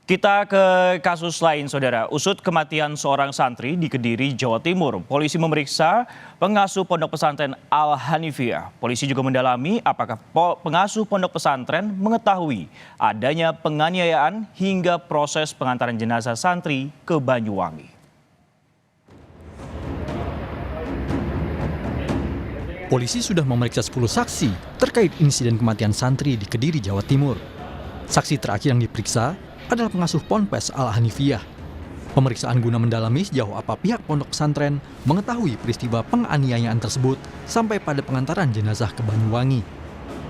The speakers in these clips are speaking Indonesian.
Kita ke kasus lain, Saudara. Usut kematian seorang santri di Kediri, Jawa Timur. Polisi memeriksa pengasuh pondok pesantren Al-Hanifiyah. Polisi juga mendalami apakah pengasuh pondok pesantren mengetahui adanya penganiayaan hingga proses pengantaran jenazah santri ke Banyuwangi. Polisi sudah memeriksa 10 saksi terkait insiden kematian santri di Kediri, Jawa Timur. Saksi terakhir yang diperiksa adalah pengasuh Ponpes Al-Hanifiyah. Pemeriksaan guna mendalami sejauh apa pihak pondok pesantren mengetahui peristiwa penganiayaan tersebut sampai pada pengantaran jenazah ke Banyuwangi.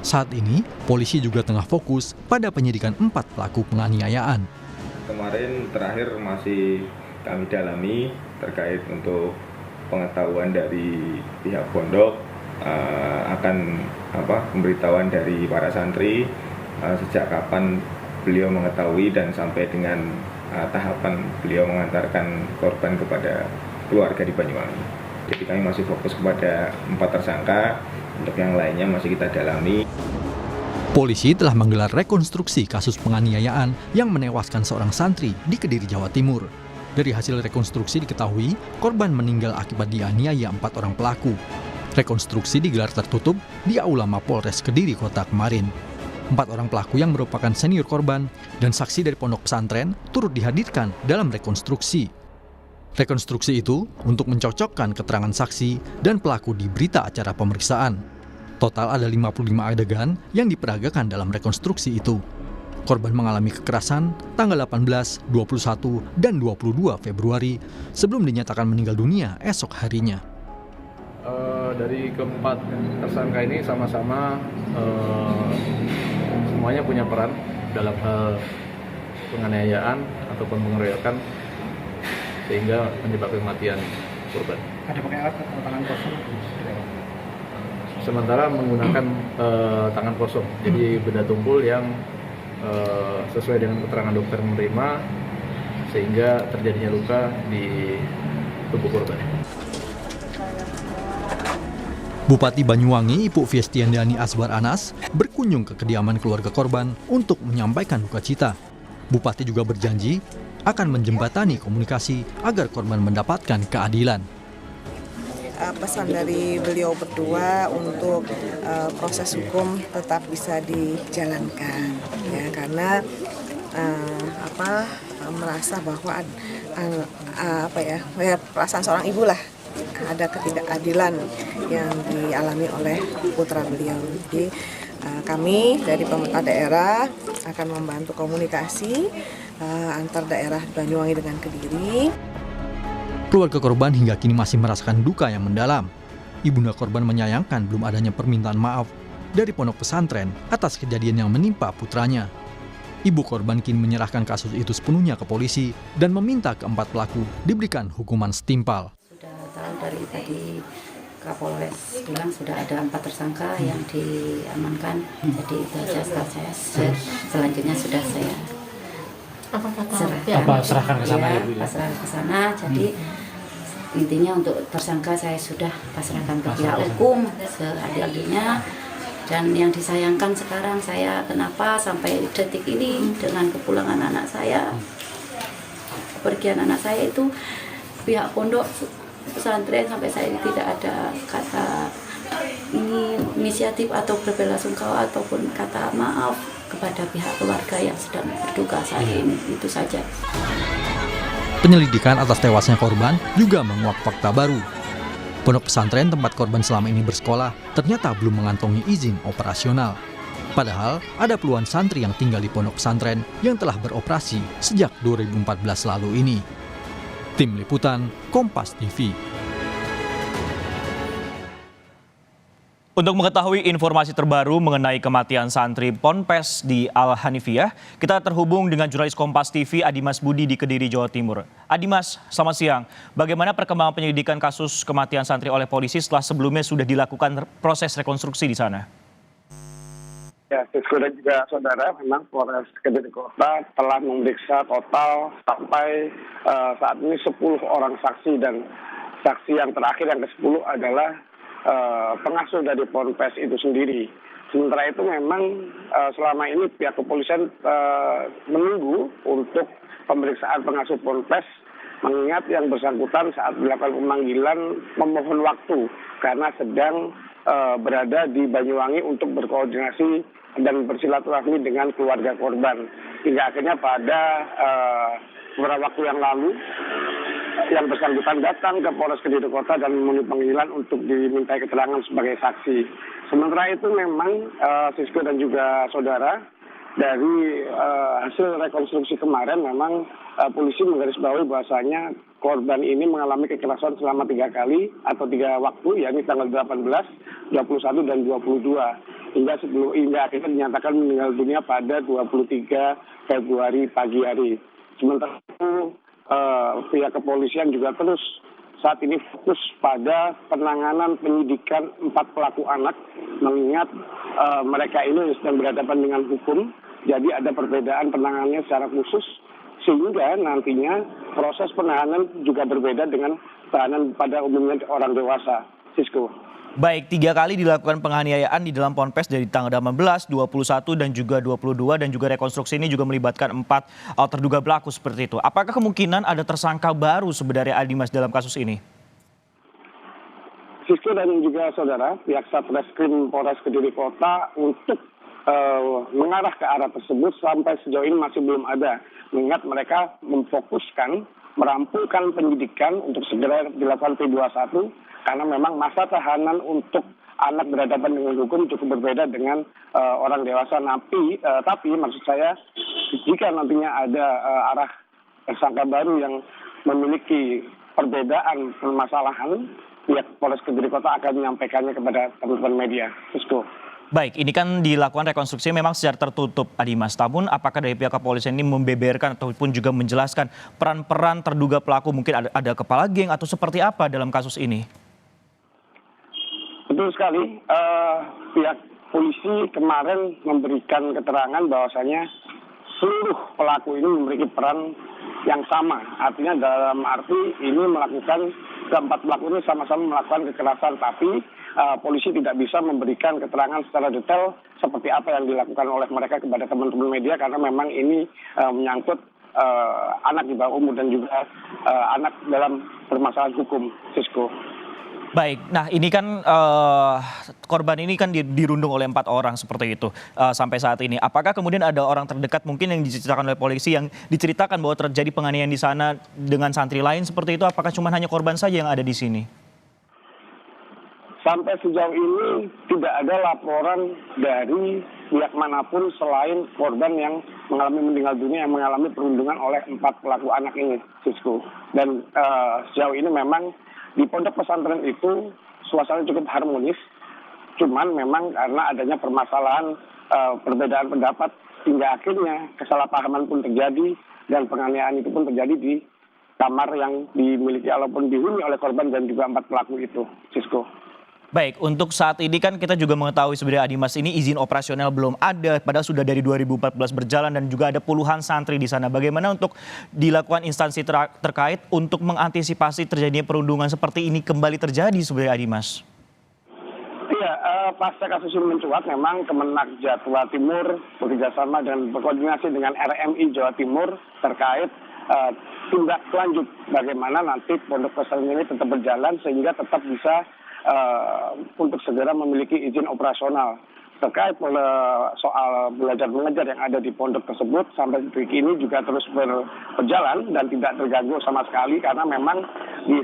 Saat ini, polisi juga tengah fokus pada penyidikan 4 pelaku penganiayaan. Kemarin terakhir masih kami dalami terkait untuk pengetahuan dari pihak pondok akan pemberitahuan dari para santri sejak kapan beliau mengetahui dan sampai dengan tahapan beliau mengantarkan korban kepada keluarga di Banyuwangi. Jadi kami masih fokus kepada 4 tersangka, untuk yang lainnya masih kita dalami. Polisi telah menggelar rekonstruksi kasus penganiayaan yang menewaskan seorang santri di Kediri, Jawa Timur. Dari hasil rekonstruksi diketahui korban meninggal akibat dianiaya 4 orang pelaku. Rekonstruksi digelar tertutup di Aula Mapolres Kediri Kota kemarin. 4 orang pelaku yang merupakan senior korban dan saksi dari pondok pesantren turut dihadirkan dalam rekonstruksi. Rekonstruksi itu untuk mencocokkan keterangan saksi dan pelaku di berita acara pemeriksaan. Total ada 55 adegan yang diperagakan dalam rekonstruksi itu. Korban mengalami kekerasan tanggal 18, 21, dan 22 Februari sebelum dinyatakan meninggal dunia esok harinya. Dari keempat tersangka ini sama-sama semuanya punya peran dalam hal penganiayaan ataupun pengeroyokan sehingga menyebabkan kematian korban. Ada pakai alat atau tangan kosong? Sementara menggunakan tangan kosong, jadi benda tumpul yang sesuai dengan keterangan dokter menerima sehingga terjadinya luka di tubuh korban. Bupati Banyuwangi, Ibu Fiestiandani Asbar Anas, berkunjung ke kediaman keluarga korban untuk menyampaikan duka cita. Bupati juga berjanji akan menjembatani komunikasi agar korban mendapatkan keadilan. Pesan dari beliau berdua untuk proses hukum tetap bisa dijalankan, ya, karena merasa bahwa perasaan seorang ibu lah, ada ketidakadilan yang dialami oleh putra beliau. Jadi kami dari pemerintah daerah akan membantu komunikasi antar daerah Banyuwangi dengan Kediri. Keluarga korban hingga kini masih merasakan duka yang mendalam. Ibunda korban menyayangkan belum adanya permintaan maaf dari pondok pesantren atas kejadian yang menimpa putranya. Ibu korban kini menyerahkan kasus itu sepenuhnya ke polisi dan meminta keempat pelaku diberikan hukuman setimpal. Tahu dari tadi Kapolres bilang sudah ada 4 tersangka yang diamankan, jadi itu aja saya. Selanjutnya sudah saya serahkan ke sana, pasrahkan ke sana. Jadi intinya untuk tersangka saya sudah pasrahkan ke pihak hukum seadil-adilnya. Dan yang disayangkan sekarang saya kenapa sampai detik ini dengan kepulangan anak saya, kepergian anak saya itu pihak pondok pesantren sampai saya ini tidak ada kata inisiatif atau berbelasungkawa ataupun kata maaf kepada pihak keluarga yang sedang berduka saat ini. Itu saja. Penyelidikan atas tewasnya korban juga menguak fakta baru. Pondok pesantren tempat korban selama ini bersekolah ternyata belum mengantongi izin operasional. Padahal ada puluhan santri yang tinggal di pondok pesantren yang telah beroperasi sejak 2014 lalu ini. Tim Liputan, Kompas TV. Untuk mengetahui informasi terbaru mengenai kematian santri Ponpes di Al-Hanifiyah, kita terhubung dengan jurnalis Kompas TV Adimas Budi di Kediri, Jawa Timur. Adimas, selamat siang. Bagaimana perkembangan penyelidikan kasus kematian santri oleh polisi setelah sebelumnya sudah dilakukan proses rekonstruksi di sana? Ya, sudah juga saudara, memang Polres Kediri Kota telah memeriksa total sampai saat ini 10 orang saksi, dan saksi yang terakhir yang ke-10 adalah pengasuh dari Ponpes itu sendiri. Sementara itu memang selama ini pihak kepolisian menunggu untuk pemeriksaan pengasuh Ponpes, mengingat yang bersangkutan saat dilakukan pemanggilan memohon waktu karena sedang berada di Banyuwangi untuk berkoordinasi dan bersilaturahmi dengan keluarga korban. Hingga akhirnya pada beberapa waktu yang lalu yang bersangkutan datang ke Polres Kediri Kota dan memenuhi panggilan untuk dimintai keterangan sebagai saksi. Sementara itu memang Sisko dan juga saudara, dari hasil rekonstruksi kemarin memang polisi menggarisbawahi bahwasanya korban ini mengalami kekerasan selama 3 kali atau 3 waktu, yakni tanggal 18, 21, dan 22. Hingga akhirnya dinyatakan meninggal dunia pada 23 Februari pagi hari. Sementara itu pihak kepolisian juga terus saat ini fokus pada penanganan penyidikan 4 pelaku anak, mengingat mereka ini sedang berhadapan dengan hukum, jadi ada perbedaan penanganannya secara khusus, sehingga nantinya proses penahanan juga berbeda dengan tahanan pada umumnya orang dewasa. Sisko. Baik, 3 kali dilakukan penganiayaan di dalam Ponpes dari tanggal 18, 21, dan juga 22, dan juga rekonstruksi ini juga melibatkan 4 terduga pelaku seperti itu. Apakah kemungkinan ada tersangka baru sebenarnya Adimas dalam kasus ini? Sisko dan juga saudara, pihak Satreskrim Polres Kediri Kota untuk mengarah ke arah tersebut sampai sejauh ini masih belum ada. Mengingat mereka memfokuskan, merampungkan penyidikan untuk segera dilakukan P21, karena memang masa tahanan untuk anak berhadapan dengan hukum cukup berbeda dengan orang dewasa. Tapi maksud saya, jika nantinya ada arah tersangka baru yang memiliki perbedaan permasalahan, pihak Polres Kediri Kota akan menyampaikannya kepada teman-teman media. Sisko. Baik, ini kan dilakukan rekonstruksi memang secara tertutup, Adimas. Namun apakah dari pihak kepolisian ini membeberkan ataupun juga menjelaskan peran-peran terduga pelaku, mungkin ada kepala geng atau seperti apa dalam kasus ini? Betul sekali, pihak polisi kemarin memberikan keterangan bahwasanya seluruh pelaku ini memiliki peran yang sama. Artinya dalam arti ini melakukan, keempat pelaku ini sama-sama melakukan kekerasan, tapi polisi tidak bisa memberikan keterangan secara detail seperti apa yang dilakukan oleh mereka kepada teman-teman media, karena memang ini menyangkut anak di bawah umur dan juga anak dalam permasalahan hukum. Sisko. Baik, nah ini kan korban ini kan dirundung oleh 4 orang seperti itu sampai saat ini. Apakah kemudian ada orang terdekat mungkin yang diceritakan oleh polisi yang diceritakan bahwa terjadi penganiayaan di sana dengan santri lain seperti itu? Apakah cuma hanya korban saja yang ada di sini? Sampai sejauh ini tidak ada laporan dari pihak manapun selain korban yang mengalami meninggal dunia yang mengalami perundungan oleh 4 pelaku anak ini, Sisko. Dan sejauh ini memang di pondok pesantren itu suasana cukup harmonis, cuman memang karena adanya permasalahan perbedaan pendapat hingga akhirnya kesalahpahaman pun terjadi dan penganiayaan itu pun terjadi di kamar yang dimiliki ataupun dihuni oleh korban dan juga 4 pelaku itu, Sisko. Baik, untuk saat ini kan kita juga mengetahui sebenarnya Adimas ini izin operasional belum ada, padahal sudah dari 2014 berjalan dan juga ada puluhan santri di sana. Bagaimana untuk dilakukan instansi terkait untuk mengantisipasi terjadinya perundungan seperti ini kembali terjadi sebenarnya Adimas? Iya, pasca kasus ini mencuat, memang Kemenak Jawa Timur bekerjasama dan berkoordinasi dengan RMI Jawa Timur terkait tindak lanjut bagaimana nanti pondok pesantren ini tetap berjalan sehingga tetap bisa untuk segera memiliki izin operasional. Terkait soal belajar mengajar yang ada di pondok tersebut sampai detik ini juga terus berjalan dan tidak terganggu sama sekali, karena memang di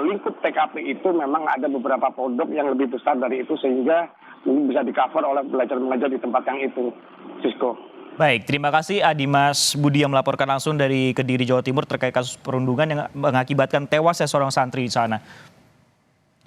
lingkup TKP itu memang ada beberapa pondok yang lebih besar dari itu sehingga mungkin bisa di-cover oleh belajar mengajar di tempat yang itu. Sisko. Baik, terima kasih Adimas Budi yang melaporkan langsung dari Kediri, Jawa Timur terkait kasus perundungan yang mengakibatkan tewasnya seorang santri di sana.